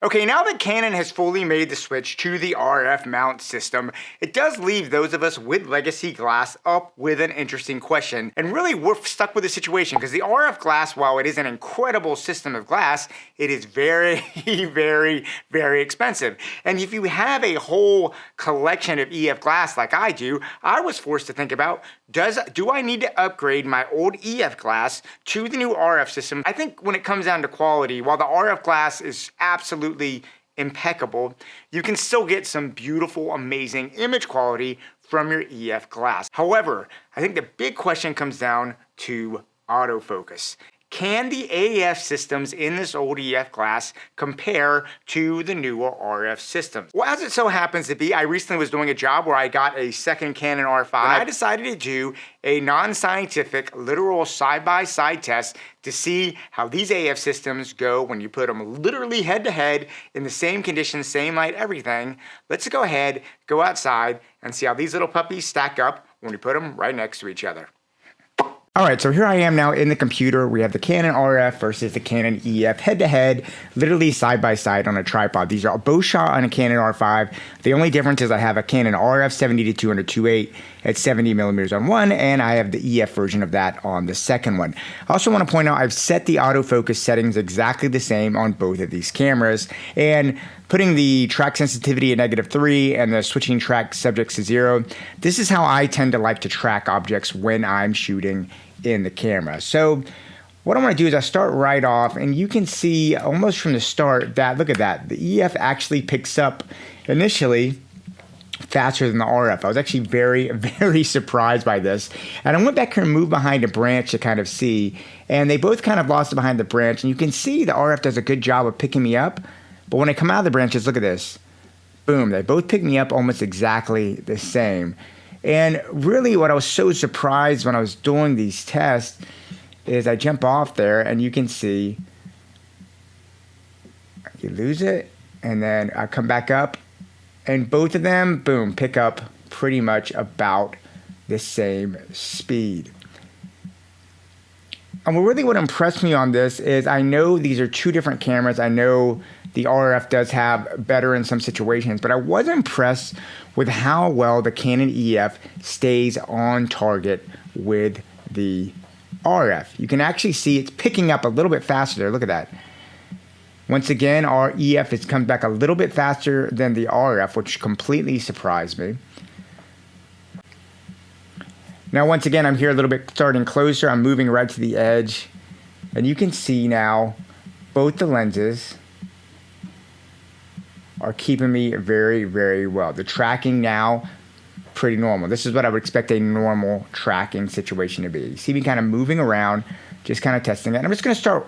Okay, now that Canon has fully made the switch to the RF mount system, it does leave those of us with legacy glass up with an interesting question. And really, we're stuck with the situation because the RF glass, while it is an incredible system of glass, it is very, very expensive. And if you have a whole collection of EF glass like I do, I was forced to think about, do I need to upgrade my old EF glass to the new RF system? I think when it comes down to quality, while the RF glass is absolutely impeccable, you can still get some beautiful, amazing image quality from your EF glass. However, I think the big question comes down to autofocus. Can the AF systems in this old EF glass compare to the newer RF systems? Well, as it so happens to be, I recently was doing a job where I got a second Canon R5. I decided to do a non-scientific, literal side-by-side test to see how these AF systems go when you put them literally head-to-head in the same conditions, same light, everything. Let's go ahead, go outside, and see how these little puppies stack up when we put them right next to each other. All right, so here I am now in the computer. We have the Canon RF versus the Canon EF head-to-head, literally side-by-side on a tripod. These are both shot on a Canon R5. The only difference is I have a Canon RF 70-200 2.8 at 70 millimeters on one, and I have the EF version of that on the second one. I also want to point out I've set the autofocus settings exactly the same on both of these cameras, and putting the track sensitivity at -3 and the switching track subjects to 0. This is how I tend to like to track objects when I'm shooting in the camera. So what I want to do is I start right off, and you can see almost from the start that, look at that, the EF actually picks up initially faster than the RF. I was actually very surprised by this. And I went back here and moved behind a branch to kind of see, and they both kind of lost it behind the branch, and you can see the RF does a good job of picking me up. But when I come out of the branches, look at this. Boom, they both pick me up almost exactly the same. And really what I was so surprised when I was doing these tests is I jump off there and you can see you lose it, and then I come back up and both of them, boom, pick up pretty much about the same speed. And what impressed me on this is I know these are two different cameras. I know the RF does have better in some situations, but I was impressed with how well the Canon EF stays on target with the RF. You can actually see it's picking up a little bit faster there. Look at that. Once again, our EF has come back a little bit faster than the RF, which completely surprised me. Now, once again, I'm here a little bit starting closer. I'm moving right to the edge, and you can see now both the lenses are keeping me very well. The tracking now, pretty normal. This is what I would expect a normal tracking situation to be. You see me kind of moving around, just kind of testing it. And I'm just going to start.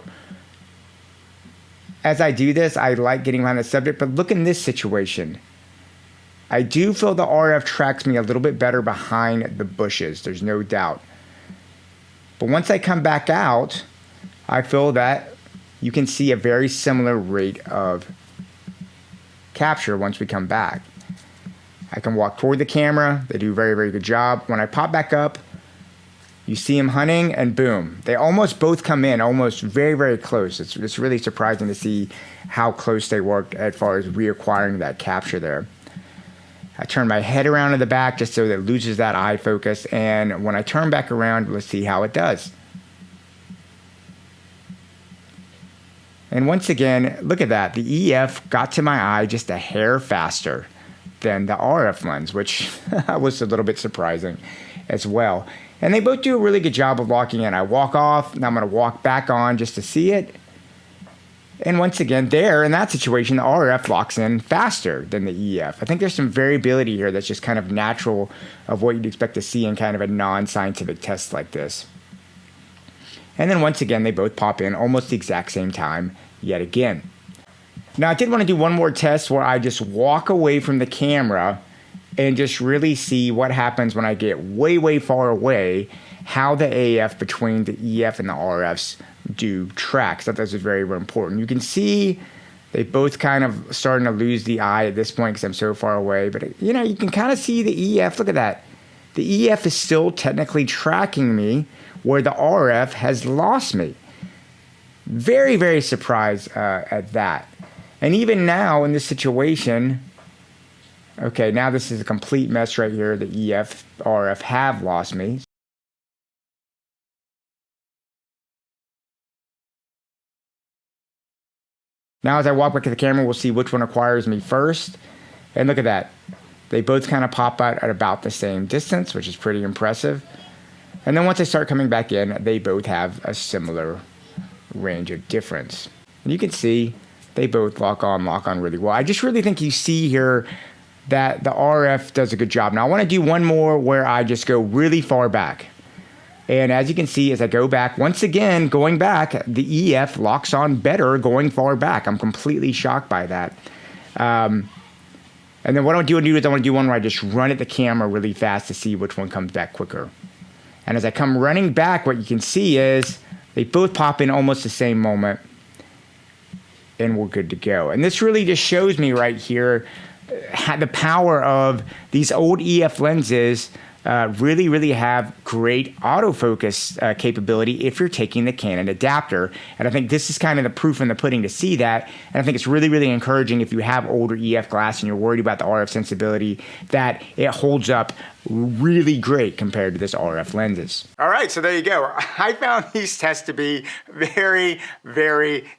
As I do this, I like getting behind the subject, but look in this situation. I do feel the RF tracks me a little bit better behind the bushes, there's no doubt. But once I come back out, I feel that you can see a very similar rate of capture once we come back. I can walk toward the camera. They do a very good job. When I pop back up, you see them hunting, and boom, they almost both come in, almost very close. It's really surprising to see how close they worked as far as reacquiring that capture there. I turn my head around to the back just so that it loses that eye focus, and when I turn back around, let's see how it does. And once again, look at that. The EF got to my eye just a hair faster than the RF lens, which was a little bit surprising as well. And they both do a really good job of locking in. I walk off, now I'm going to walk back on just to see it. And once again, there, in that situation, the RF locks in faster than the EF. I think there's some variability here that's just kind of natural of what you'd expect to see in kind of a non-scientific test like this. And then once again, they both pop in almost the exact same time yet again. Now, I did want to do one more test where I just walk away from the camera and just really see what happens when I get way far away, how the AF between the EF and the RFs do track. So that was very important. You can see they both kind of starting to lose the eye at this point because I'm so far away. But, you know, you can kind of see the EF. Look at that. The EF is still technically tracking me where the RF has lost me. Very surprised at that. And even now in this situation, okay, now this is a complete mess right here. The EF, RF have lost me. Now as I walk back to the camera, we'll see which one acquires me first. And look at that. They both kind of pop out at about the same distance, which is pretty impressive. And then once I start coming back in, they both have a similar range of difference. And you can see they both lock on really well. I just really think you see here that the RF does a good job. Now I want to do one more where I just go really far back. And as you can see, as I go back, once again, going back, the EF locks on better going far back. I'm completely shocked by that. And then what I want to do is I want to do one where I just run at the camera really fast to see which one comes back quicker. And as I come running back, what you can see is they both pop in almost the same moment. And we're good to go. And this really just shows me right here the power of these old EF lenses really have great autofocus capability if you're taking the Canon adapter. And I think this is kind of the proof in the pudding to see that. And I think it's really encouraging if you have older EF glass and you're worried about the RF sensibility, that it holds up really great compared to this RF lenses. All right, so there you go. I found these tests to be very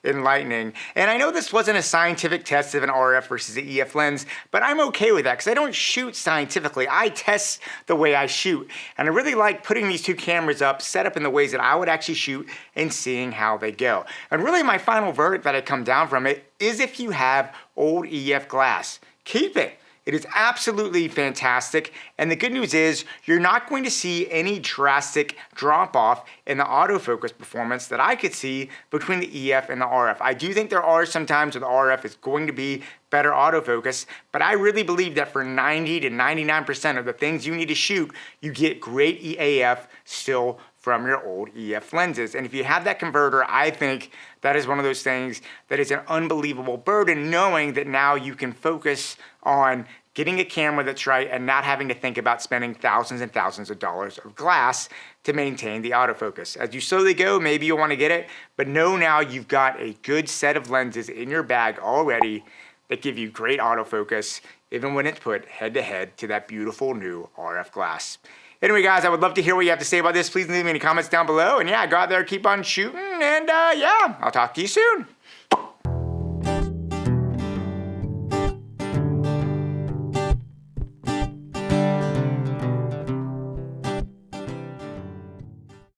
enlightening. And I know this wasn't a scientific test of an RF versus an EF lens, but I'm okay with that because I don't shoot scientifically. I test the way I shoot. And I really like putting these two cameras up, set up in the ways that I would actually shoot and seeing how they go. And really my final verdict that I come down from it is if you have old EF glass, keep it. It is absolutely fantastic, and the good news is you're not going to see any drastic drop-off in the autofocus performance that I could see between the EF and the RF. I do think there are some times where the RF is going to be better autofocus, but I really believe that for 90 to 99% of the things you need to shoot, you get great EAF still from your old EF lenses. And if you have that converter, I think that is one of those things that is an unbelievable burden, knowing that now you can focus on getting a camera that's right and not having to think about spending thousands and thousands of dollars of glass to maintain the autofocus. As you slowly go, maybe you'll want to get it, but know now you've got a good set of lenses in your bag already that give you great autofocus, even when it's put head-to-head to that beautiful new RF glass. Anyway, guys, I would love to hear what you have to say about this. Please leave me any comments down below. And yeah, go out there, keep on shooting, and yeah, I'll talk to you soon.